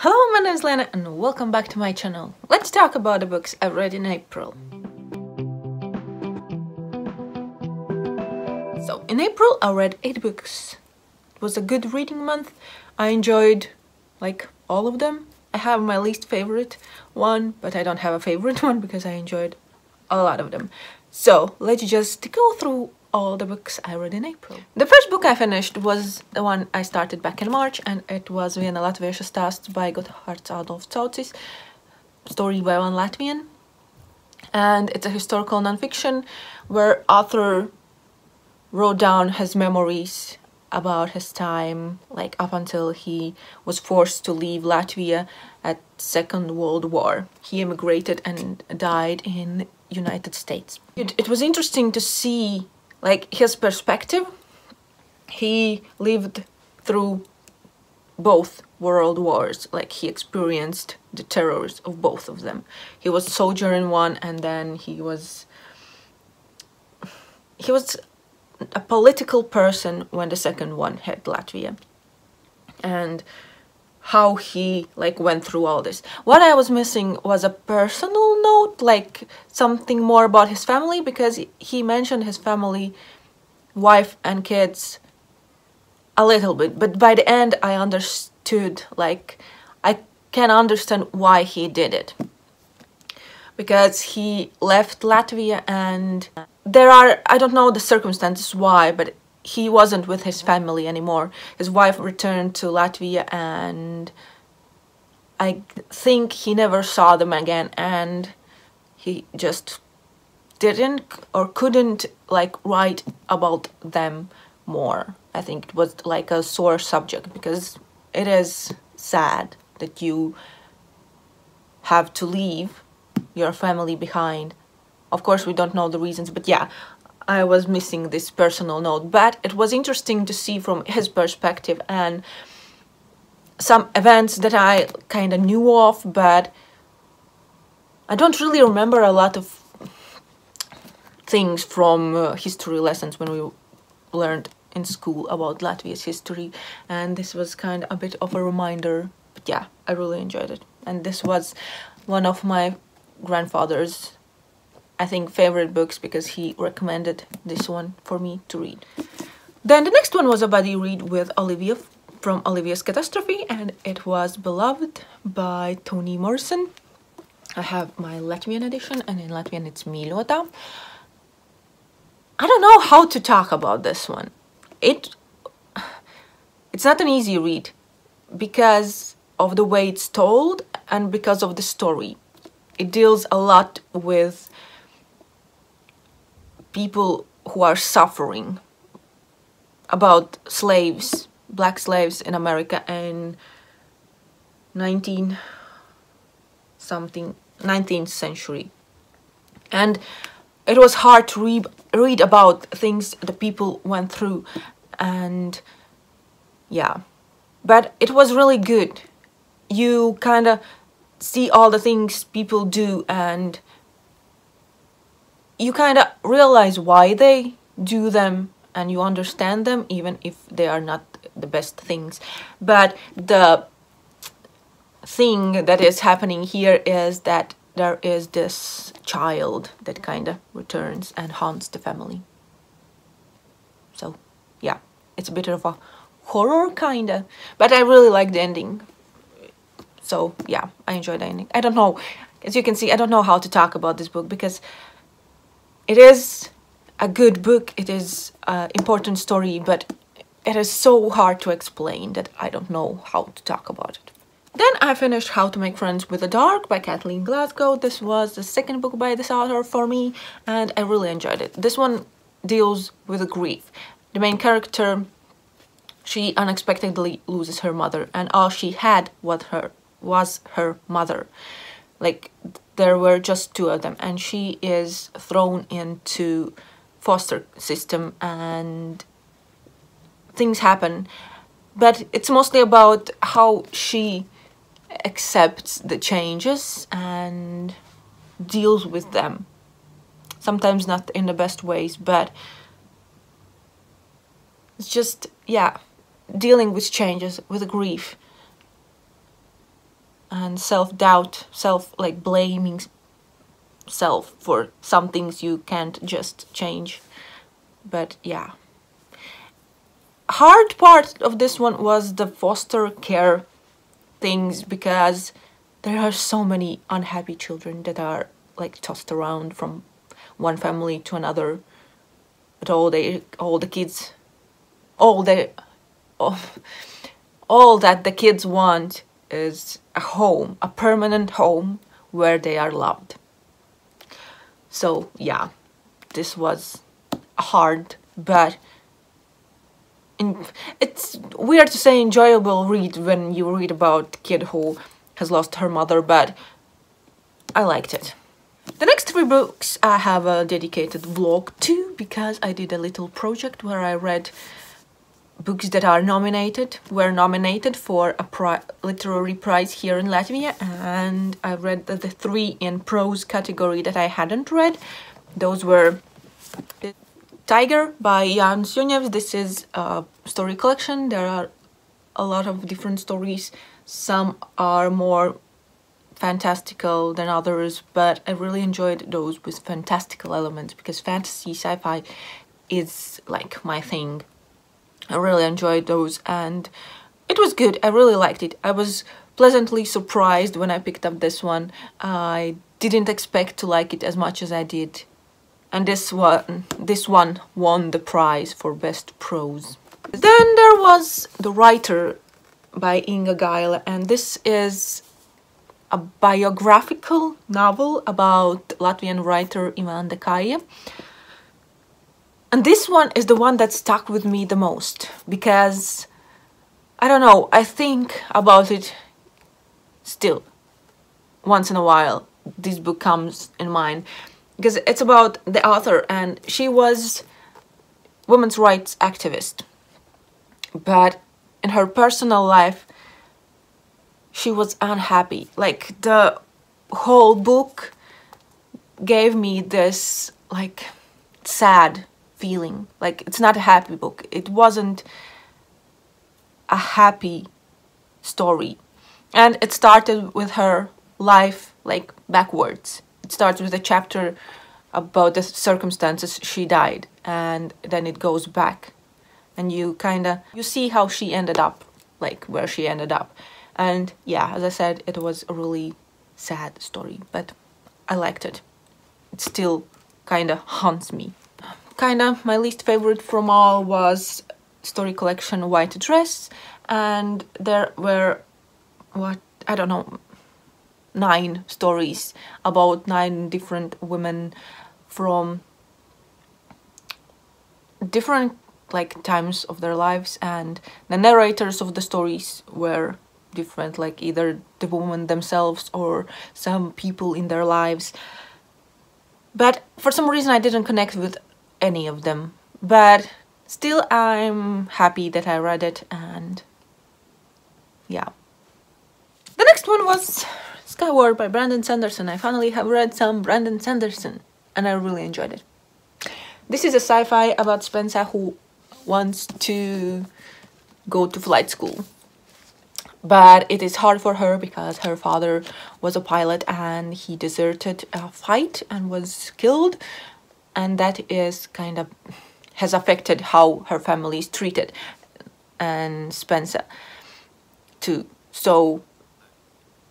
Hello, my name is Liene and welcome back to my channel. Let's talk about the books I read in April. So, in April I read 8 books. It was a good reading month. I enjoyed like all of them. I have my least favorite one, but I don't have a favorite one because I enjoyed a lot of them. So, let's just go through all the books I read in April. The first book I finished was the one I started back in March, and it was Viena Latviešu stāsts by Gotthārds Adolfs Caucis, story by one Latvian. And it's a historical nonfiction where author wrote down his memories about his time, like up until he was forced to leave Latvia at Second World War. He immigrated and died in United States. It was interesting to see like his perspective. He lived through both world wars, like he experienced the terrors of both of them. He was soldier in one, and then he was a political person when the second one hit Latvia, and how he like went through all this. What I was missing was a personal note, like something more about his family, because he mentioned his family, wife and kids a little bit, but by the end I understood, like I can understand why he did it, because he left Latvia and there are, I don't know the circumstances why, but he wasn't with his family anymore. His wife returned to Latvia and I think he never saw them again, and he just didn't or couldn't like write about them more. I think it was like a sore subject, because it is sad that you have to leave your family behind. Of course we don't know the reasons, but yeah, I was missing this personal note. But it was interesting to see from his perspective and some events that I kind of knew of, but I don't really remember a lot of things from history lessons when we learned in school about Latvia's history, and this was kind of a bit of a reminder. But yeah, I really enjoyed it, and this was one of my grandfather's, I think, favorite books, because he recommended this one for me to read. Then the next one was a buddy read with Olivia from Olivia's Catastrophe, and it was Beloved by Toni Morrison. I have my Latvian edition, and in Latvian it's Mīļotā. I don't know how to talk about this one. It's not an easy read because of the way it's told and because of the story. It deals a lot with people who are suffering, about slaves, black slaves in America in 19th century. And it was hard to read about things the people went through, and yeah, but it was really good. You kind of see all the things people do, and you kind of realize why they do them, and you understand them even if they are not the best things. But the thing that is happening here is that there is this child that kind of returns and haunts the family. So yeah, it's a bit of a horror kind of, but I really like the ending. So yeah, I enjoyed the ending. I don't know, as you can see, I don't know how to talk about this book, because it is a good book, it is an important story, but it is so hard to explain that I don't know how to talk about it. Then I finished How to Make Friends with the Dark by Kathleen Glasgow. This was the second book by this author for me, and I really enjoyed it. This one deals with grief. The main character, she unexpectedly loses her mother, and all she had was her mother. Like, there were just 2 of them, and she is thrown into foster system and things happen. But it's mostly about how she accepts the changes and deals with them. Sometimes not in the best ways, but it's just, yeah, dealing with changes, with grief. and self-doubt, like blaming self for some things you can't just change. But yeah, hard part of this one was the foster care things, because there are so many unhappy children that are like tossed around from one family to another. But all the kids, all that the kids want is a home, a permanent home where they are loved. So yeah, this was hard, but it's weird to say enjoyable read when you read about a kid who has lost her mother, but I liked it. The next 3 books I have a dedicated vlog to, because I did a little project where I read books that were nominated for a literary prize here in Latvia, and I read the 3 in prose category that I hadn't read. Those were Tiger by Jan Sunjevs. This is a story collection. There are a lot of different stories. Some are more fantastical than others, but I really enjoyed those with fantastical elements, because fantasy sci-fi is like my thing. I really enjoyed those and it was good. I really liked it. I was pleasantly surprised when I picked up this one. I didn't expect to like it as much as I did. And this one won the prize for best prose. Then there was The Writer by Inga Geil, and this is a biographical novel about Latvian writer Ivan Dekaja. And this one is the one that stuck with me the most, because, I don't know, I think about it still. Once in a while, this book comes in mind, because it's about the author, and she was women's rights activist. But in her personal life, she was unhappy. Like, the whole book gave me this, like, sad feeling. Like, it's not a happy book. It wasn't a happy story. And it started with her life, like, backwards. It starts with a chapter about the circumstances she died, and then it goes back. And you see how she ended up, like, where she ended up. And yeah, as I said, it was a really sad story, but I liked it. It still kinda haunts me. My least favorite from all was story collection White Dress, and there were, 9 stories about 9 different women from different, like, times of their lives, and the narrators of the stories were different, like either the women themselves or some people in their lives. But for some reason I didn't connect with any of them. But still, I'm happy that I read it, and yeah. The next one was Skyward by Brandon Sanderson. I finally have read some Brandon Sanderson, and I really enjoyed it. This is a sci-fi about Spencer who wants to go to flight school. But it is hard for her because her father was a pilot and he deserted a fight and was killed. And that is has affected how her family is treated. And Spencer too. So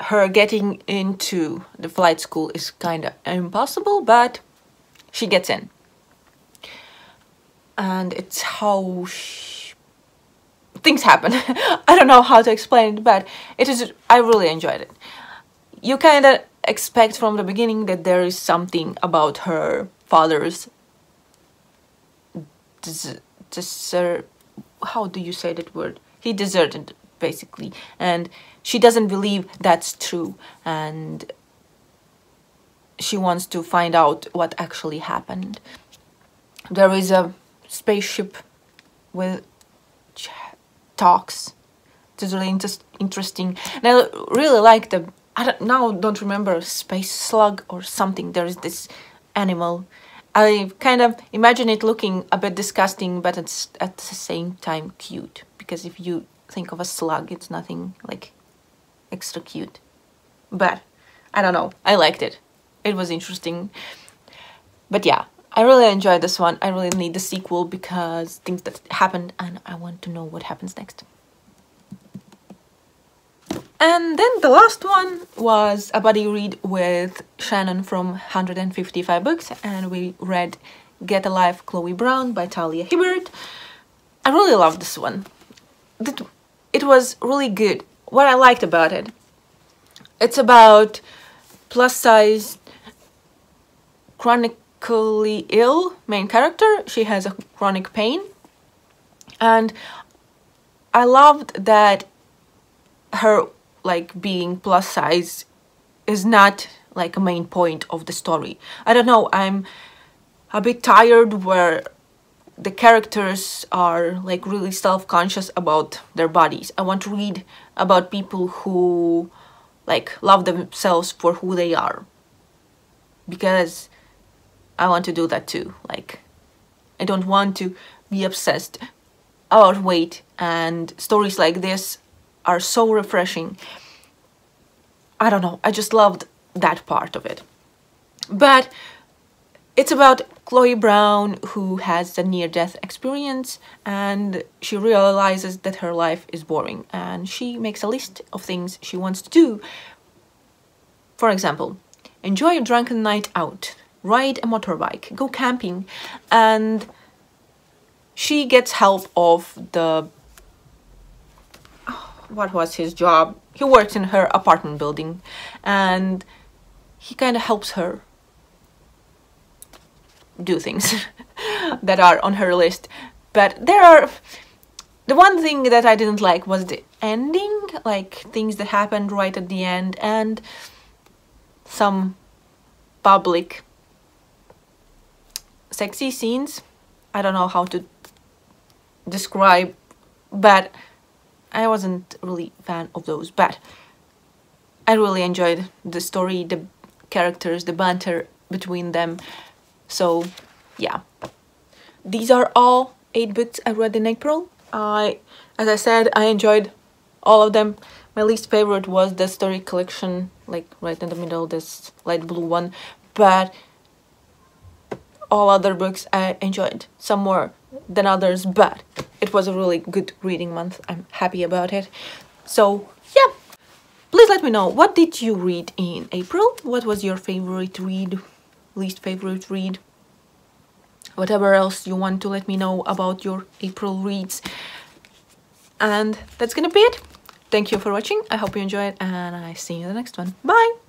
her getting into the flight school is kind of impossible, but she gets in. And it's how things happen. I don't know how to explain it, but I really enjoyed it. You kind of expect from the beginning that there is something about her father's how do you say that word? He deserted, basically, and she doesn't believe that's true, and she wants to find out what actually happened. There is a spaceship with talks. It's really interesting, and I really like I don't remember, space slug or something. There is this animal. I kind of imagine it looking a bit disgusting, but it's at the same time cute, because if you think of a slug, it's nothing like extra cute. but I don't know, I liked it. It was interesting. But yeah, I really enjoyed this one. I really need the sequel because things that happened and I want to know what happens next. And then the last one was a buddy read with Shannon from 155 Books, and we read Get a Life, Chloe Brown by Talia Hibbert. I really loved this one. It was really good. What I liked about it, it's about plus-size, chronically ill main character. She has a chronic pain, and I loved that her like being plus size is not like a main point of the story. I don't know, I'm a bit tired where the characters are like really self-conscious about their bodies. I want to read about people who like love themselves for who they are, because I want to do that too. Like, I don't want to be obsessed about weight, and stories like this are so refreshing. I don't know, I just loved that part of it. But it's about Chloe Brown, who has a near-death experience, and she realizes that her life is boring, and she makes a list of things she wants to do. For example, enjoy a drunken night out, ride a motorbike, go camping, and she gets help of the... what was his job? He works in her apartment building, and he kind of helps her do things that are on her list. But the one thing that I didn't like was the ending, like things that happened right at the end, and some public sexy scenes. I don't know how to describe, but I wasn't really a fan of those. But I really enjoyed the story, the characters, the banter between them. So yeah, these are all 8 books I read in April. As I said, I enjoyed all of them. My least favorite was the story collection, like right in the middle, this light blue one. But all other books I enjoyed, some more than others, but it was a really good reading month. I'm happy about it. So yeah, please let me know, what did you read in April? What was your favorite read, least favorite read? Whatever else you want to let me know about your April reads. And that's gonna be it. Thank you for watching. I hope you enjoyed, and I see you in the next one. Bye!